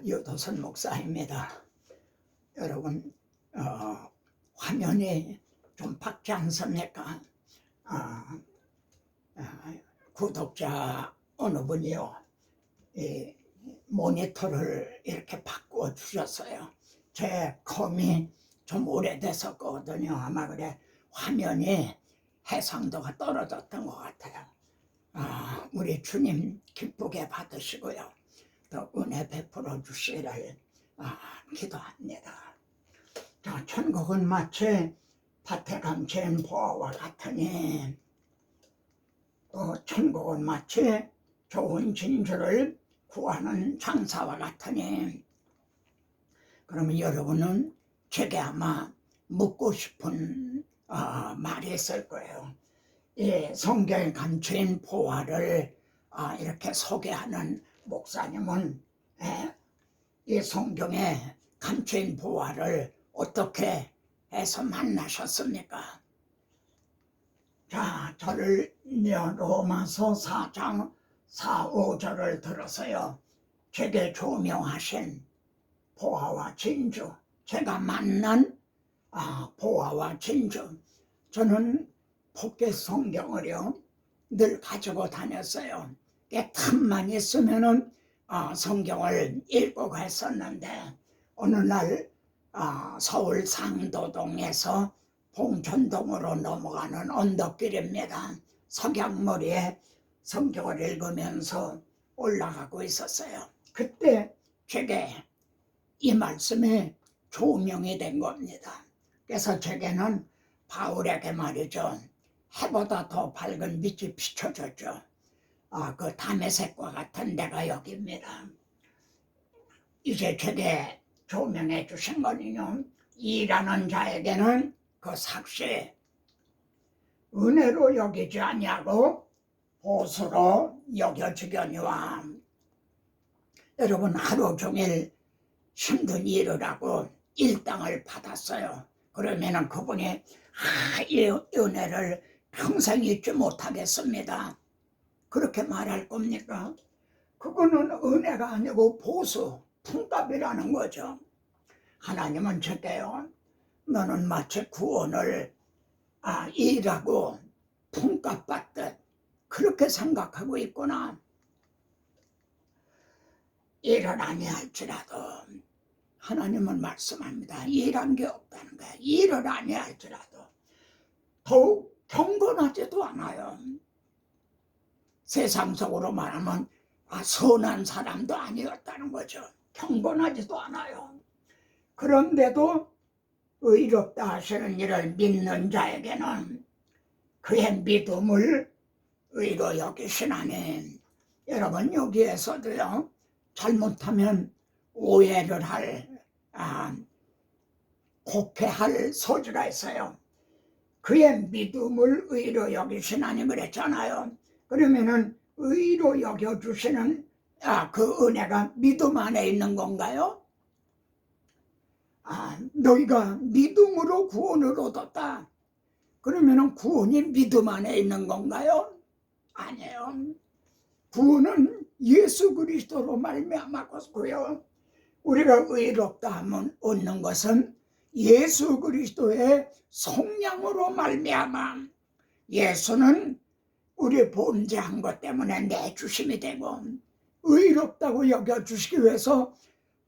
유도선 목사입니다. 여러분, 화면이 좀 밝지 않습니까? 구독자 어느 분이요, 이 모니터를 이렇게 바꾸어 주셨어요. 제 컴이 좀 오래됐었거든요. 아마 그래 화면이 해상도가 떨어졌던 것 같아요. 우리 주님 기쁘게 받으시고요, 또 은혜 베풀어 주시기를 기도합니다. 자, 천국은 마치 밭에 감춘 보화와 같으니, 또 천국은 마치 좋은 진주를 구하는 장사와 같으니, 그러면 여러분은 제게 아마 묻고 싶은 말이 있을 거예요. 이 성경에 감춘 보화를 이렇게 소개하는 목사님은 이 성경에 감춘 보화를 어떻게 해서 만나셨습니까? 자, 저를 로마서 4장 4, 5절을 들어서요, 제게 조명하신 보화와 진주, 제가 만난 보화와 진주. 저는 포켓 성경을요 늘 가지고 다녔어요. 틈만 있으면은 성경을 읽고 갔었는데, 어느 날 서울 상도동에서 봉천동으로 넘어가는 언덕길입니다. 석양머리에 성경을 읽으면서 올라가고 있었어요. 그때 제게 이 말씀이 조명이 된 겁니다. 그래서 제게는 바울에게 말이죠, 해보다 더 밝은 빛이 비춰졌죠. 그 다메섹과 같은 데가 여기입니다. 이제 제게 조명해 주신 거는요, 일하는 자에게는 그 삭시 은혜로 여기지 아니하고 보수로 여겨지거니와. 여러분, 하루 종일 힘든 일을 하고 일당을 받았어요. 그러면은 그분이 이 은혜를 평생 잊지 못하겠습니다, 그렇게 말할 겁니까? 그거는 은혜가 아니고 보수, 품값이라는 거죠. 하나님은 제게요, 너는 마치 구원을 일하고 품값 받듯 그렇게 생각하고 있구나. 일을 아니할지라도, 하나님은 말씀합니다, 일한 게 없다는 거야. 일을 아니할지라도 더욱 경건하지도 않아요. 세상적으로 말하면 선한 사람도 아니었다는 거죠. 경건하지도 않아요. 그런데도 의롭다 하시는 이를 믿는 자에게는 그의 믿음을 의로 여기시나니. 여러분, 여기에서도요, 잘못하면 오해를 할, 곡해할 소지가 있어요. 그의 믿음을 의로 여기시나니 그랬잖아요. 그러면은 의로 여겨주시는 그 은혜가 믿음 안에 있는 건가요? 너희가 믿음으로 구원을 얻었다. 그러면은 구원이 믿음 안에 있는 건가요? 아니에요. 구원은 예수 그리스도로 말미암았고요. 우리가 의롭다 하면 얻는 것은 예수 그리스도의 속량으로 말미암아. 예수는 우리 범죄한 것 때문에 내주심이 되고 의롭다고 여겨주시기 위해서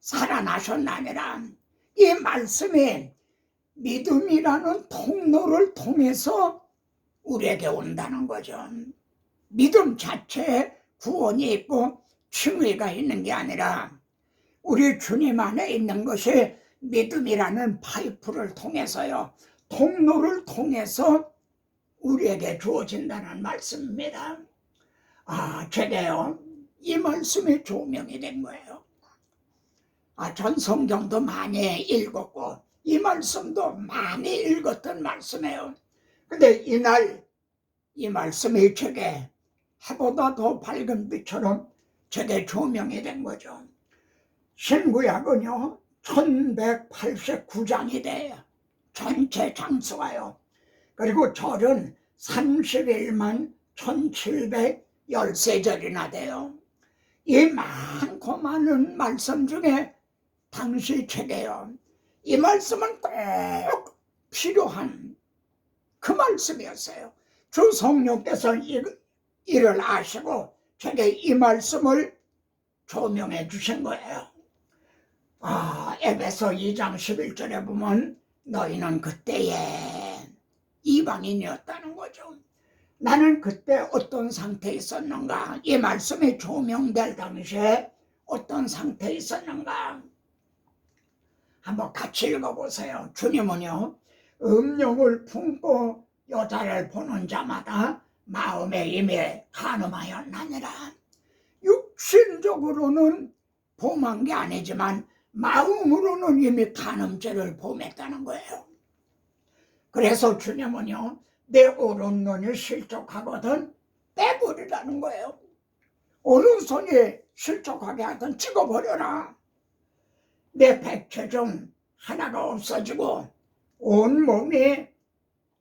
살아나셨나니라. 이 말씀이 믿음이라는 통로를 통해서 우리에게 온다는 거죠. 믿음 자체에 구원이 있고 칭의가 있는 게 아니라 우리 주님 안에 있는 것이 믿음이라는 파이프를 통해서요, 통로를 통해서 우리에게 주어진다는 말씀입니다. 제게요, 이 말씀이 조명이 된 거예요. 전 성경도 많이 읽었고 이 말씀도 많이 읽었던 말씀이에요. 근데 이날 이 말씀이 제게 해보다 더 밝은 빛처럼 제게 조명이 된 거죠. 신구약은요 1189장이 돼요. 전체 장수가요. 그리고 절은 31만 1713절이나 돼요. 이 많고 많은 말씀 중에 당시 책에요, 이 말씀은 꼭 필요한 그 말씀이었어요. 주 성령께서 이를 아시고 제게 이 말씀을 조명해 주신 거예요. 에베소 2장 11절에 보면 너희는 그때에 이방인이었다는 거죠. 나는 그때 어떤 상태에 있었는가? 이 말씀이 조명될 당시에 어떤 상태에 있었는가? 한번 같이 읽어보세요. 주님은요, 음욕을 품고 여자를 보는 자마다 마음에 이미 간음하였나니라. 육신적으로는 범한 게 아니지만 마음으로는 이미 간음죄를 범했다는 거예요. 그래서 주님은요, 내 오른눈이 실족하거든 빼버리라는 거예요. 오른손이 실족하게 하든 찍어버려라. 내 백체 중 하나가 없어지고 온 몸이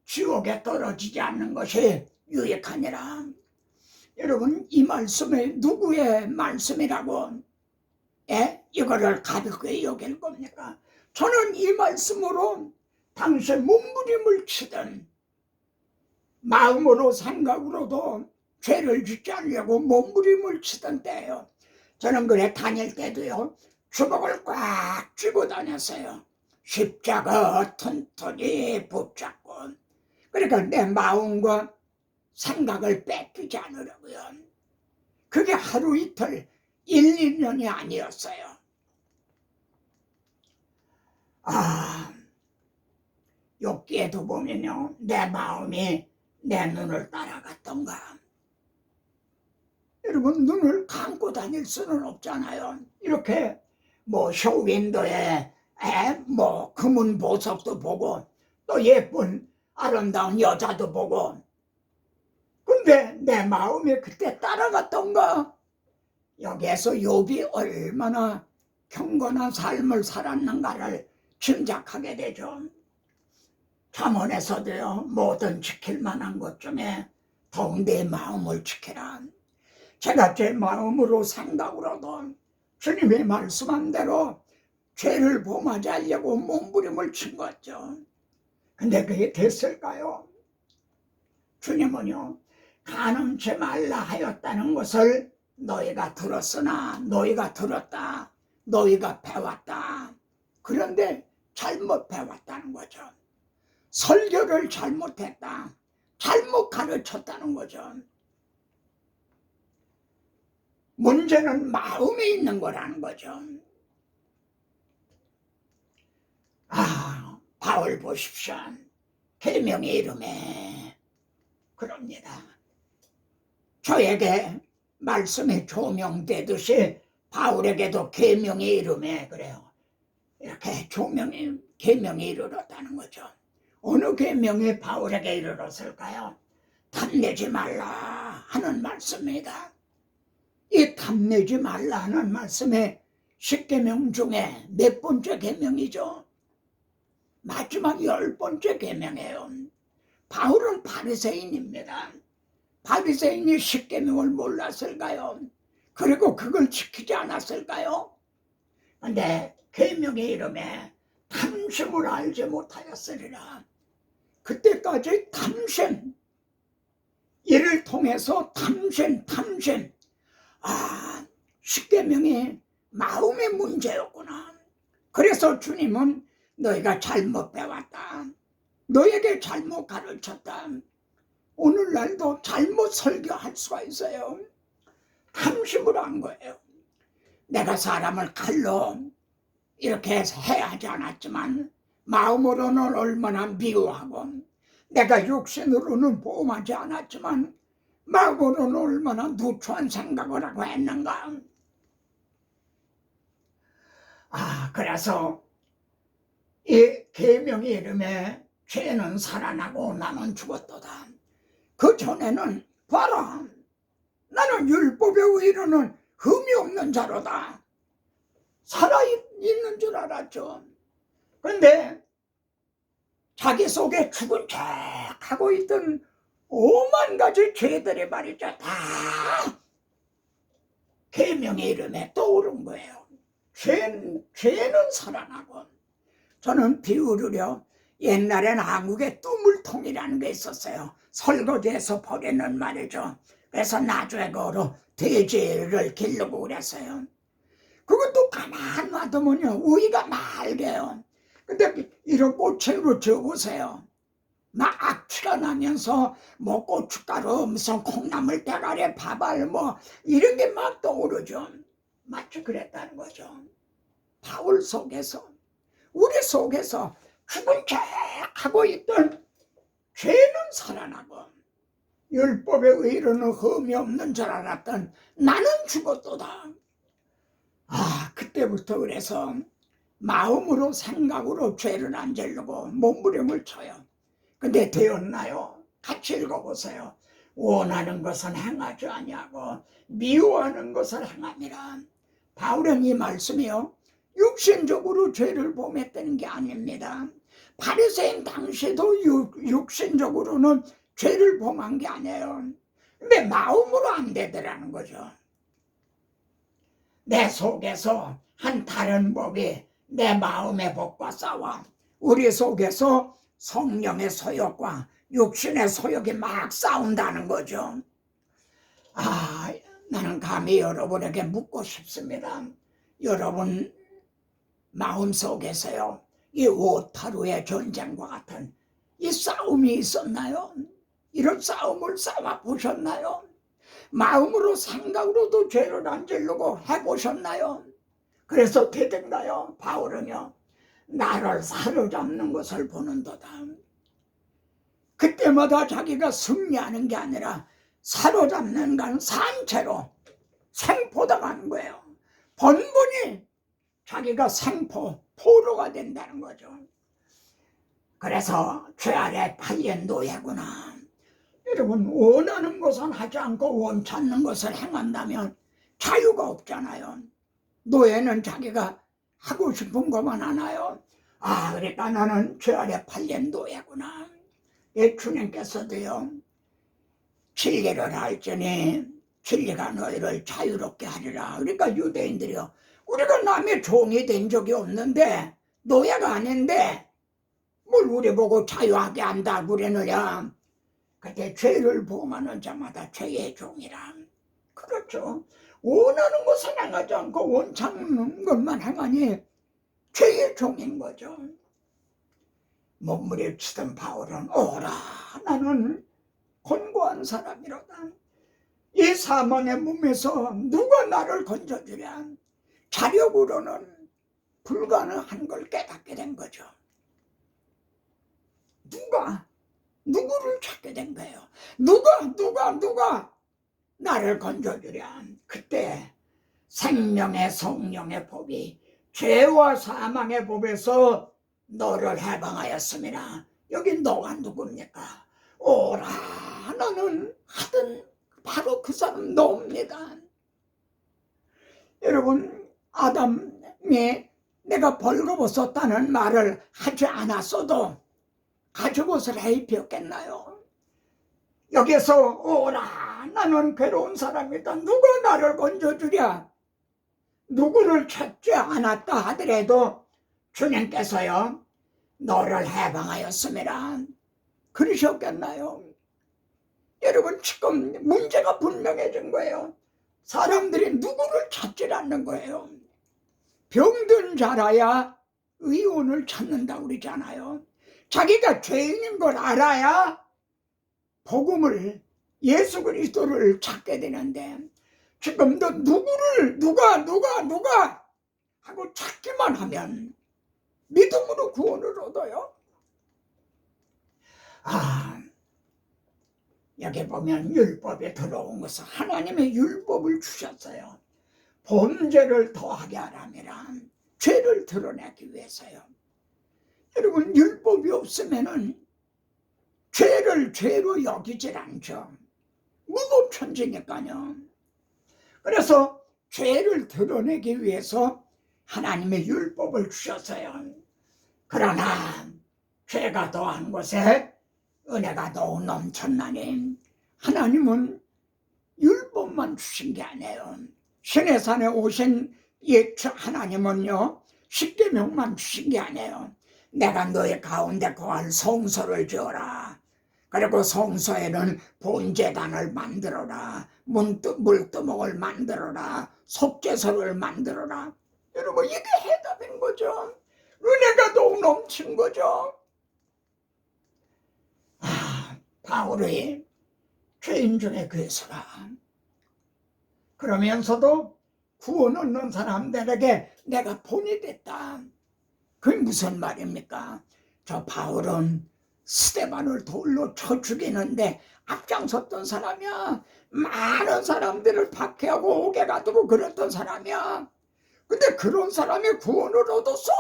지옥에 떨어지지 않는 것이 유익하니라. 여러분, 이 말씀이 누구의 말씀이라고 이거를 가볍게 여길 겁니까? 저는 이 말씀으로 당시 몸부림을 치던, 마음으로 생각으로도 죄를 짓지 않으려고 몸부림을 치던 때예요. 저는 그래 다닐 때도요, 주먹을 꽉 쥐고 다녔어요. 십자가 튼튼히 붙잡고. 그러니까 내 마음과 생각을 뺏기지 않으려고요. 그게 하루 이틀 1, 2년이 아니었어요. 여기에도 보면요, 내 마음이 내 눈을 따라갔던가. 여러분, 눈을 감고 다닐 수는 없잖아요. 이렇게 뭐 쇼윈도에 뭐 금은 보석도 보고 또 예쁜 아름다운 여자도 보고, 근데 내 마음이 그때 따라갔던가. 여기에서 욥이 얼마나 경건한 삶을 살았는가를 짐작하게 되죠. 잠언에서도요, 뭐든 지킬 만한 것 중에 더욱 내 마음을 지키라. 제가 제 마음으로 생각으로도 주님이 말씀한 대로 죄를 범하지 않으려고 몸부림을 친 거죠. 근데 그게 됐을까요? 주님은요, 간음치 말라 하였다는 것을 너희가 들었으나, 너희가 들었다, 너희가 배웠다. 그런데 잘못 배웠다는 거죠. 설교를 잘못했다, 잘못 가르쳤다는 거죠. 문제는 마음에 있는 거라는 거죠. 바울 보십시오. 계명의 이름에 그럽니다. 저에게 말씀이 조명되듯이 바울에게도 계명의 이름에 그래요. 이렇게 계명에 이르렀다는 거죠. 어느 계명이 바울에게 이르렀을까요? 탐내지 말라 하는 말씀입니다. 이 탐내지 말라 하는 말씀이 10계명 중에 몇 번째 계명이죠? 마지막 10번째 계명이에요. 바울은 바리새인입니다. 바리새인이 10계명을 몰랐을까요? 그리고 그걸 지키지 않았을까요? 근데 계명의 이름에 탐심을 알지 못하였으리라. 그때까지 탐심, 이를 통해서 탐심. 10계명이 마음의 문제였구나. 그래서 주님은 너희가 잘못 배웠다, 너에게 잘못 가르쳤다. 오늘날도 잘못 설교할 수가 있어요. 탐심으로 한 거예요. 내가 사람을 칼로 이렇게 해하지 않았지만 마음으로는 얼마나 미워하고, 내가 육신으로는 보호하지 않았지만 마음으로는 얼마나 누추한 생각을 하고 했는가. 그래서 이 계명의 이름에 죄는 살아나고 나는 죽었도다. 그 전에는 봐라, 나는 율법에 의로는 흠이 없는 자로다, 살아있는 줄 알았죠. 그런데 자기 속에 죽은 척 하고 있던 5만 가지 죄들이 말이죠, 다 계명의 이름에 떠오른 거예요. 죄는 살아나고. 저는 비유를요, 옛날엔 한국에 뚜물통이라는 게 있었어요. 설거지해서 버리는 말이죠. 그래서 나중에 그거로 돼지를 기르고 그랬어요. 그것도 가만 놔두면요 우위가 맑아요. 근데 이런 꽃으로 지어보세요. 막 악취가 나면서 뭐 고춧가루 무슨 콩나물 대가리 밥알 뭐 이런 게 막 떠오르죠. 마치 그랬다는 거죠. 바울 속에서 우리 속에서 죽은 죄 하고 있던 죄는 살아나고 율법의 의로는 흠이 없는 줄 알았던 나는 죽었도다. 그때부터 그래서 마음으로 생각으로 죄를 안 지르고 몸부림을 쳐요. 근데 되었나요? 같이 읽어보세요. 원하는 것은 행하지 아니하고 미워하는 것을 행함이라. 바울은 이 말씀이요 육신적으로 죄를 범했다는 게 아닙니다. 바리새인 당시도 육신적으로는 죄를 범한 게 아니에요. 근데 마음으로 안 되더라는 거죠. 내 속에서 한 다른 법이 내 마음의 법과 싸워 우리 속에서 성령의 소욕과 육신의 소욕이 막 싸운다는 거죠. 나는 감히 여러분에게 묻고 싶습니다. 여러분 마음속에서요 이 오타루의 전쟁과 같은 이 싸움이 있었나요? 이런 싸움을 싸워보셨나요? 마음으로 생각으로도 죄를 안 지르고 해보셨나요? 그래서 되든가요? 바울은요 나를 사로잡는 것을 보는도다. 그때마다 자기가 승리하는 게 아니라 사로잡는 건 산채로 생포당하는 거예요. 번번이 자기가 포로가 된다는 거죠. 그래서 죄 아래 팔린 노예구나. 여러분 원하는 것은 하지 않고 원찮는 것을 행한다면 자유가 없잖아요. 노예는 자기가 하고 싶은 것만 하나요? 그러니까 나는 죄 아래 팔린 노예구나. 주님께서도요 진리를 알지니 진리가 너희를 자유롭게 하리라. 그러니까 유대인들이요 우리가 남의 종이 된 적이 없는데 노예가 아닌데 뭘 우리 보고 자유하게 한다 그러느냐. 그때 죄를 범하는 자마다 죄의 종이라. 그렇죠. 원하는 것은 행하지 않고 원찮는 것만 행하니 죄의 종인 거죠. 몸부림치던 바울은 오라 나는 곤고한 사람이로다. 이 사망의 몸에서 누가 나를 건져주랴. 자력으로는 불가능한 걸 깨닫게 된 거죠. 누구를 찾게 된 거예요. 누가 나를 건져주랴. 그때 생명의 성령의 법이 죄와 사망의 법에서 너를 해방하였습니다. 여기 너가 누굽니까? 오라 너는 하던 바로 그 사람 너입니다. 여러분 아담이 내가 벌거벗었다는 말을 하지 않았어도 가죽옷을 입혔겠나요? 여기서 오라 나는 괴로운 사람이다. 누가 나를 건져주랴. 누구를 찾지 않았다 하더라도 주님께서요 너를 해방하였습니다. 그러셨겠나요? 여러분 지금 문제가 분명해진 거예요. 사람들이 누구를 찾지 않는 거예요. 병든 자라야 의원을 찾는다고 그러잖아요. 자기가 죄인인 걸 알아야 복음을 예수 그리스도를 찾게 되는데 지금도 누가 하고 찾기만 하면 믿음으로 구원을 얻어요. 여기 보면 율법에 들어온 것은 하나님의 율법을 주셨어요. 범죄를 더하게 하라니라. 죄를 드러내기 위해서요. 여러분 율법이 없으면은 죄를 죄로 여기질 않죠. 무법천지니까요. 그래서 죄를 드러내기 위해서 하나님의 율법을 주셨어요. 그러나 죄가 더한 곳에 은혜가 더욱 넘쳤나니 하나님은 율법만 주신 게 아니에요. 시내산에 오신 이 하나님은요, 십계명만 주신 게 아니에요. 내가 너의 가운데 거할 성소를 지어라. 그리고 성소에는 본제단을 만들어라. 물두멍을 만들어라. 속죄소를 만들어라. 여러분, 이게 해답인 거죠. 은혜가 더욱 넘친 거죠. 바울이 죄인 중에 괴수라. 그러면서도 구원 얻는 사람들에게 내가 본이 됐다. 그게 무슨 말입니까? 저 바울은 스데반을 돌로 쳐 죽이는데 앞장섰던 사람이야. 많은 사람들을 박해하고 옥에 가두고 그랬던 사람이야. 근데 그런 사람이 구원을 얻었어.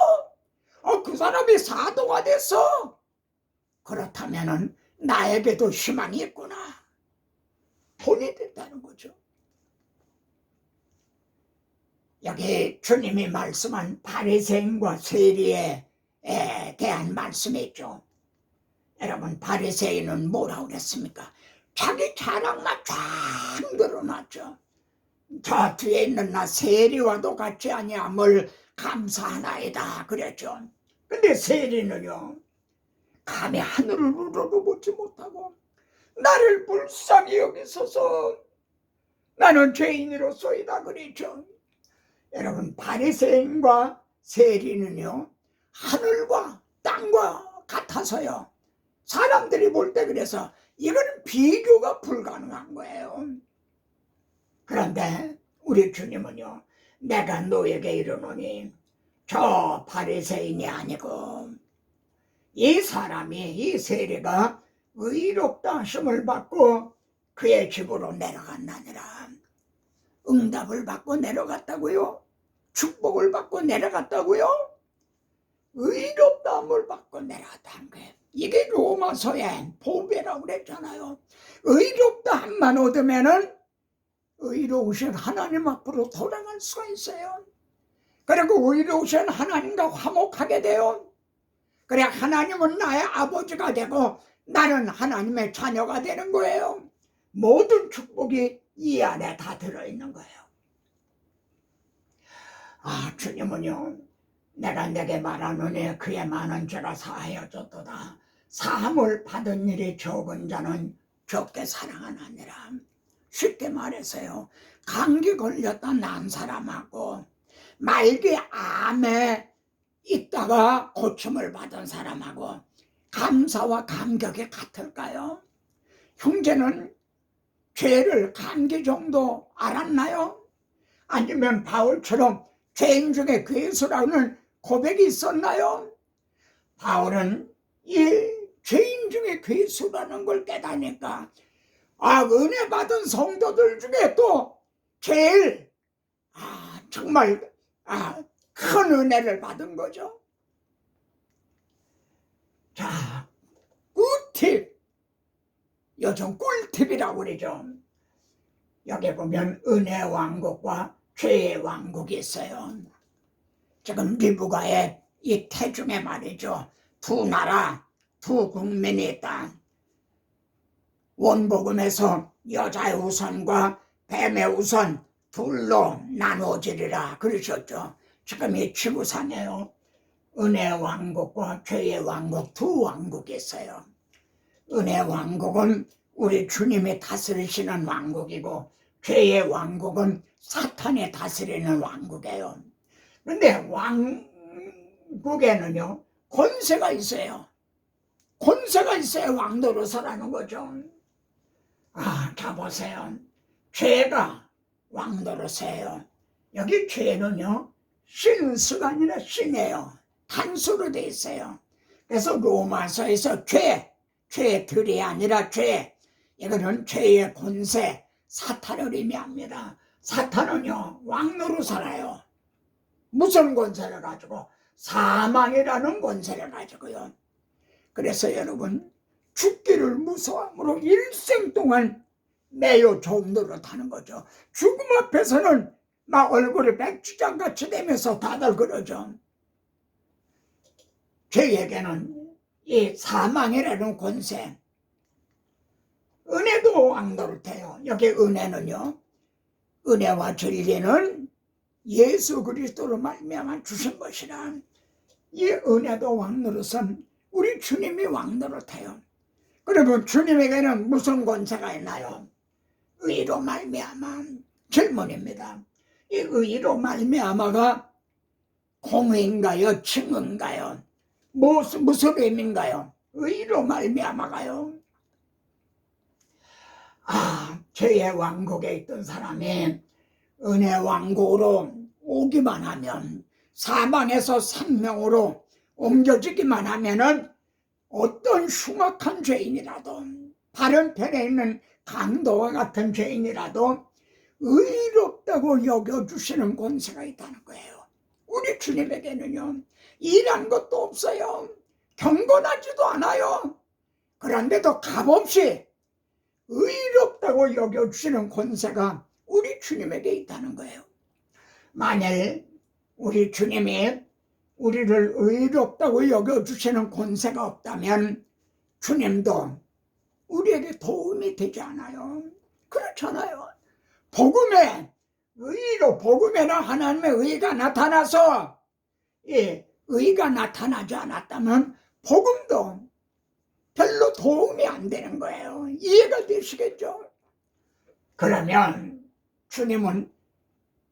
그 사람이 사도가 됐어. 그렇다면은 나에게도 희망이 있구나. 본이 됐다는 거죠. 여기 주님이 말씀한 바리새인과 세리에 대한 말씀이 있죠. 여러분, 바리새인은 뭐라고 그랬습니까? 자기 자랑만 쫙 늘어났죠. 저 뒤에 있는 나 세리와도 같지 아니함을 감사하나이다 그랬죠. 근데 세리는요, 감히 하늘을 우러러보지 못하고 나를 불쌍히 여기소서, 나는 죄인으로소이다 그랬죠. 여러분, 바리새인과 세리는요, 하늘과 땅과 같아서요, 사람들이 볼 때 그래서 이거는 비교가 불가능한 거예요. 그런데 우리 주님은요, 내가 너에게 이르노니 저 바리새인이 아니고 이 사람이, 이 세리가 의롭다 하심을 받고 그의 집으로 내려갔나니라. 응답을 받고 내려갔다고요? 축복을 받고 내려갔다고요? 의롭다함을 받고 내려갔다는 거예요. 이게 로마서의 보배라고 그랬잖아요. 의롭다함만 얻으면은 의로우신 하나님 앞으로 돌아갈 수가 있어요. 그리고 의로우신 하나님과 화목하게 돼요. 그래, 하나님은 나의 아버지가 되고 나는 하나님의 자녀가 되는 거예요. 모든 축복이 이 안에 다 들어있는 거예요. 주님은요, 내가 내게 말하노니 그의 많은 죄가 사하여 줬도다. 사함을 받은 일이 적은 자는 적게 사랑하느니라. 쉽게 말해서요, 감기 걸렸다 난 사람하고 말기 암에 있다가 고침을 받은 사람하고 감사와 감격이 같을까요? 형제는 죄를 감기 정도 알았나요? 아니면 바울처럼 죄인 중에 괴수라는 고백이 있었나요? 바울은 이 죄인 중에 괴수라는 걸 깨닫으니까 은혜 받은 성도들 중에 또 제일 정말 큰 은혜를 받은 거죠. 자, 꿀팁, 요즘 꿀팁이라고 그러죠. 여기 보면 은혜 왕국과 죄의 왕국이 있어요. 지금 리브가의 이 태중에 말이죠, 두 나라, 두 국민이 있다. 원복음에서 여자의 우선과 뱀의 우선 둘로 나누어지리라 그러셨죠. 지금 이 지구상에요, 은혜 왕국과 죄의 왕국, 두 왕국이 있어요. 은혜 왕국은 우리 주님이 다스리시는 왕국이고 죄의 왕국은 사탄이 다스리는 왕국이에요. 그런데 왕국에는요, 권세가 있어요. 권세가 있어야 왕노릇하라는 거죠. 자 보세요. 죄가 왕노릇해요. 여기 죄는요, 신수가 아니라 신이에요. 단수로 돼 있어요. 그래서 로마서에서 죄들이 아니라 죄, 이거는 죄의 권세, 사탄을 의미합니다. 사탄은요, 왕노로 살아요. 무슨 권세를 가지고? 사망이라는 권세를 가지고요. 그래서 여러분, 죽기를 무서함으로 일생 동안 매여 좋은 노릇하는 거죠. 죽음 앞에서는 막 얼굴이 백주장같이 되면서 다들 그러죠. 저에게는 이 사망이라는 권세, 은혜도 왕노릇해요. 여기 은혜는요, 은혜와 진리는 예수 그리스도로 말미암아 주신 것이라. 이 은혜도 왕노릇은 우리 주님이 왕노릇해요. 그러면 주님에게는 무슨 권세가 있나요? 의로 말미암아. 질문입니다. 이 의로 말미암아가 공의인가요? 칭의인가요? 무슨 의미인가요? 의로 말미암아가요. 죄의 왕국에 있던 사람이 은혜 왕국으로 오기만 하면, 사망에서 생명으로 옮겨지기만 하면은 어떤 흉악한 죄인이라도, 바른 편에 있는 강도와 같은 죄인이라도 의롭다고 여겨주시는 권세가 있다는 거예요. 우리 주님에게는요, 일한 것도 없어요. 경건하지도 않아요. 그런데도 값없이 의롭다고 여겨주시는 권세가 우리 주님에게 있다는 거예요. 만일 우리 주님이 우리를 의롭다고 여겨주시는 권세가 없다면 주님도 우리에게 도움이 되지 않아요. 그렇잖아요. 복음에, 복음에는 하나님의 의가 나타나서, 의가 나타나지 않았다면 복음도 별로 도움이 안 되는 거예요. 이해가 되시겠죠? 그러면 주님은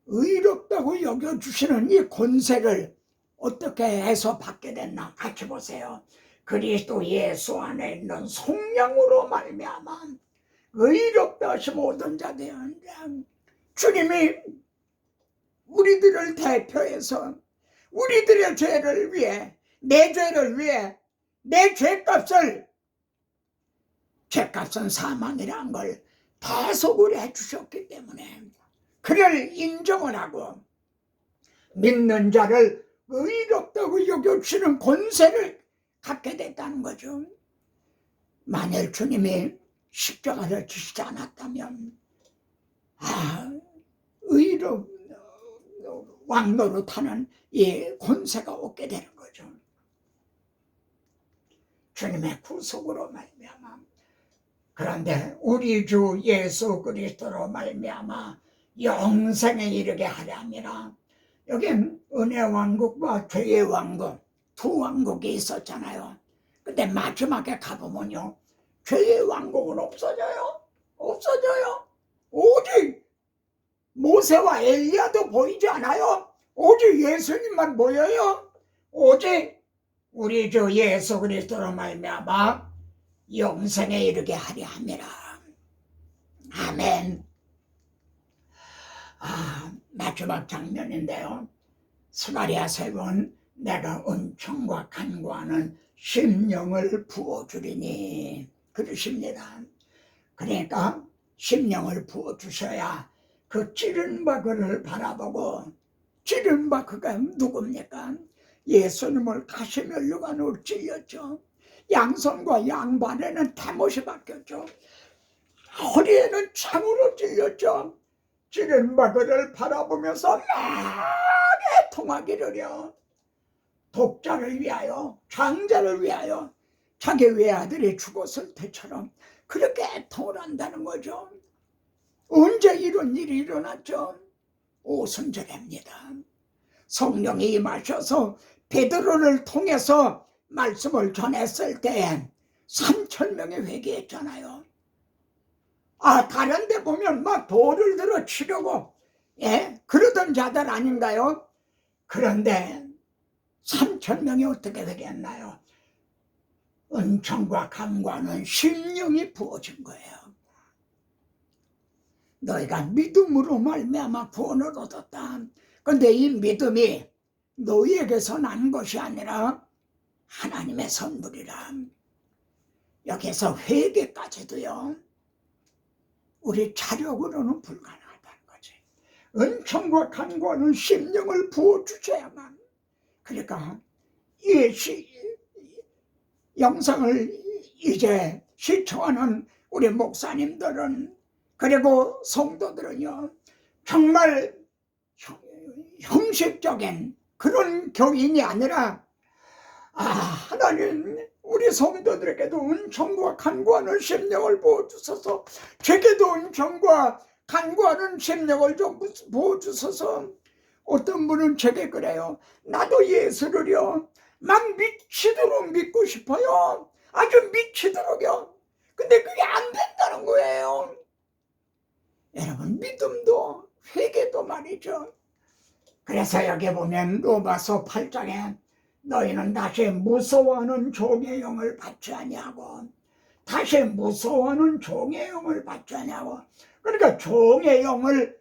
의롭다고 여겨주시는 이 권세를 어떻게 해서 받게 됐나? 같이 보세요. 그리스도 예수 안에 있는 성령으로 말미암아 의롭다 하심 모든 자 되었느니라. 주님이 우리들을 대표해서 우리들의 죄를 위해, 내 죄를 위해, 내 죄값은 사망이라는 걸 대속을 해주셨기 때문에 그를 인정을 하고 믿는 자를 의롭다고 여겨주시는 권세를 갖게 됐다는 거죠. 만일 주님이 십자가를 지시지 않았다면 왕노릇하는 이 권세가 없게 되는 거죠. 주님의 구속으로 말미암아. 그런데 우리 주 예수 그리스도로 말미암아 영생에 이르게 하려 함이라. 여긴 은혜 왕국과 죄의 왕국, 두 왕국이 있었잖아요. 근데 마지막에 가보면요, 죄의 왕국은 없어져요. 오직 모세와 엘리야도 보이지 않아요. 오직 예수님만 보여요. 오직 우리 주 예수 그리스도로 말미암아 영생에 이르게 하려 함이라. 아멘. 마지막 장면인데요. 스가랴 3번 내가 은총과 간구하는 심령을 부어주리니 그러십니다. 그러니까 심령을 부어주셔야 그 찌른 바그를 바라보고, 찌른 바그가 누굽니까? 예수님을 가시면류관으로 찔렸죠. 양손과 양발에는 대못이 박혔죠. 허리에는 창으로 찔렸죠. 찌른 바그를 바라보면서 나게 통하기를요. 독자를 위하여, 장자를 위하여 자기 외아들이 죽었을 때처럼 그렇게 통한다는 거죠. 언제 이런 일이 일어났죠? 오순절입니다. 성령이 임하셔서 베드로를 통해서 말씀을 전했을 때 3,000명이 회개했잖아요. 다른 데 보면 막 돌을 들어 치려고 그러던 자들 아닌가요? 그런데 3,000명이 어떻게 회개했나요? 은총과 간구하는 심령이 부어진 거예요. 너희가 믿음으로 말미암아 구원을 얻었다. 그런데 이 믿음이 너희에게서 난 것이 아니라 하나님의 선물이라. 여기서 회개까지도요, 우리 자력으로는 불가능하다는 거지. 은총과 간구하는 심령을 부어주셔야만. 그러니까 이 영상을 이제 시청하는 우리 목사님들은, 그리고 성도들은요, 정말 형식적인 그런 교인이 아니라 하나님 우리 성도들에게도 은총과 간구하는 심령을 부어주셔서 제게도 은총과 간구하는 심령을 좀 부어주소서. 어떤 분은 제게 그래요. 나도 예수를요 막 미치도록 믿고 싶어요. 아주 미치도록요. 근데 그게 안 된다는 거예요. 여러분, 믿음도 회개도 말이죠. 그래서 여기 보면 로마서 8장에 너희는 다시 무서워하는 종의 영을 받지 아니하고, 다시 무서워하는 종의 영을 받지 아니하고, 그러니까 종의 영을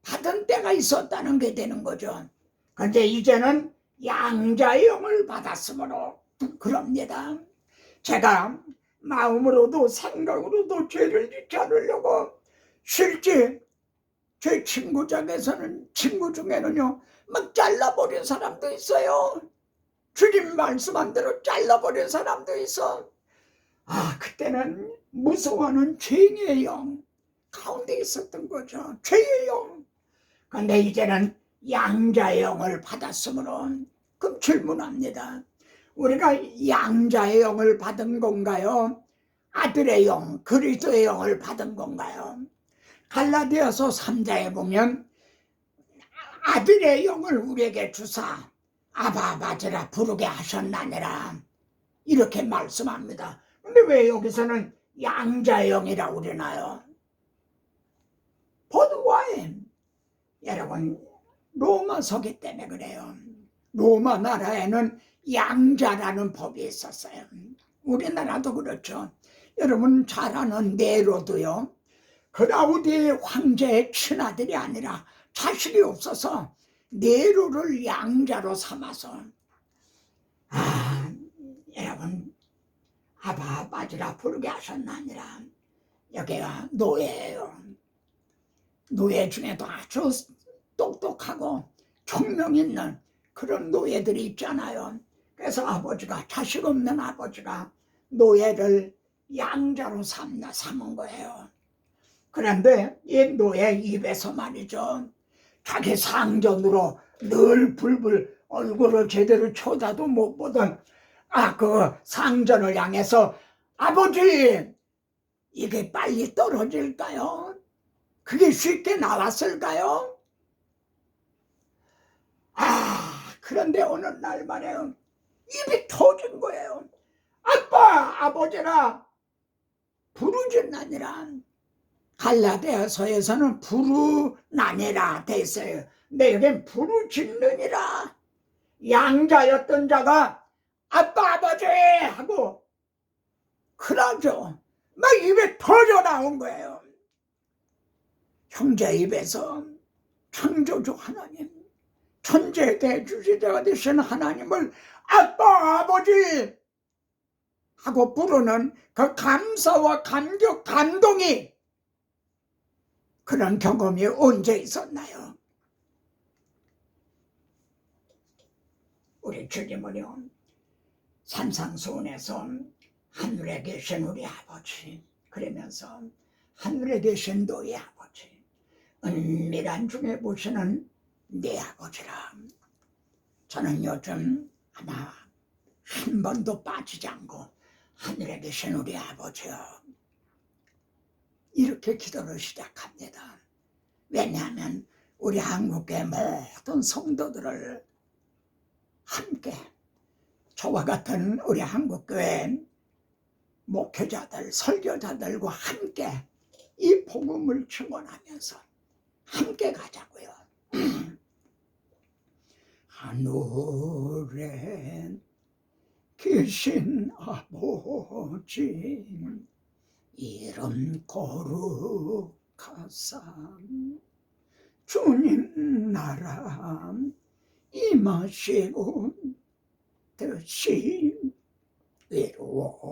받은 때가 있었다는 게 되는 거죠. 그런데 이제는 양자의 영을 받았으므로 그럽니다. 제가 마음으로도 생각으로도 죄를 짓지 않으려고 실제 제 친구 중에는요 막 잘라버린 사람도 있어요. 주님 말씀한 대로 잘라버린 사람도 있어. 그때는 무서워하는 죄의 영 가운데 있었던 거죠. 죄의 영. 그런데 이제는 양자의 영을 받았으므로, 그럼 질문합니다. 우리가 양자의 영을 받은 건가요? 아들의 영, 그리스도의 영을 받은 건가요? 갈라디아서 3장에 보면 아들의 영을 우리에게 주사 아바 아버지라 부르게 하셨나니라 이렇게 말씀합니다. 근데 왜 여기서는 양자의 영이라고 그러나요? 보드와인, 여러분, 로마서기 때문에 그래요. 로마 나라에는 양자라는 법이 있었어요. 우리나라도 그렇죠. 여러분 잘 아는 네로도요, 클라우디의 황제의 친아들이 아니라 자식이 없어서 네로를 양자로 삼아서, 여러분, 아바 아버지라 부르게 하셨나니라. 여기가 노예예요. 노예 중에도 아주 똑똑하고 총명 있는 그런 노예들이 있잖아요. 그래서 아버지가, 자식 없는 아버지가 노예를 양자로 삼은 거예요. 그런데 이 노예 입에서 말이죠, 자기 상전으로 늘 불불 얼굴을 제대로 쳐다도 못 보던 그 상전을 향해서 아버지, 이게 빨리 떨어질까요? 그게 쉽게 나왔을까요? 그런데 어느 날 말이에요, 입이 터진 거예요. 아빠, 아버지라 부르진 아니라, 갈라디아서에서는 부르나니라 돼 있어요. 근데 여긴 부르짖느니라. 양자였던 자가 아빠 아버지 하고 그러죠. 막 입에 터져 나온 거예요. 형제 입에서 창조주 하나님, 천재 대주제자가 되신 하나님을 아빠 아버지 하고 부르는 그 감사와 감격, 감동이, 그런 경험이 언제 있었나요? 우리 주님은요, 산상수훈에서 하늘에 계신 우리 아버지 그러면서 하늘에 계신 너희 아버지, 은밀한 중에 보시는 내 아버지라. 저는 요즘 아마 한 번도 빠지지 않고 하늘에 계신 우리 아버지요, 이렇게 기도를 시작합니다. 왜냐하면 우리 한국의 모든 성도들을 함께, 저와 같은 우리 한국교회 목회자들, 설교자들과 함께 이 복음을 증언하면서 함께 가자고요. 하늘에 계신 아버지, 이름 거룩하사 주님 나라 임하시고 뜻이 이루어지이다.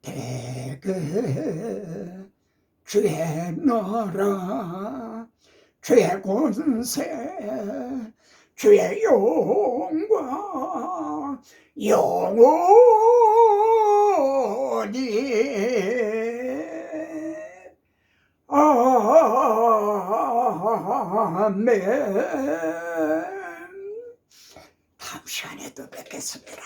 대개 주의 나라, 주의 권세, 주의 영광 영원히 아멘. 다음 시간에 또 뵙겠습니다.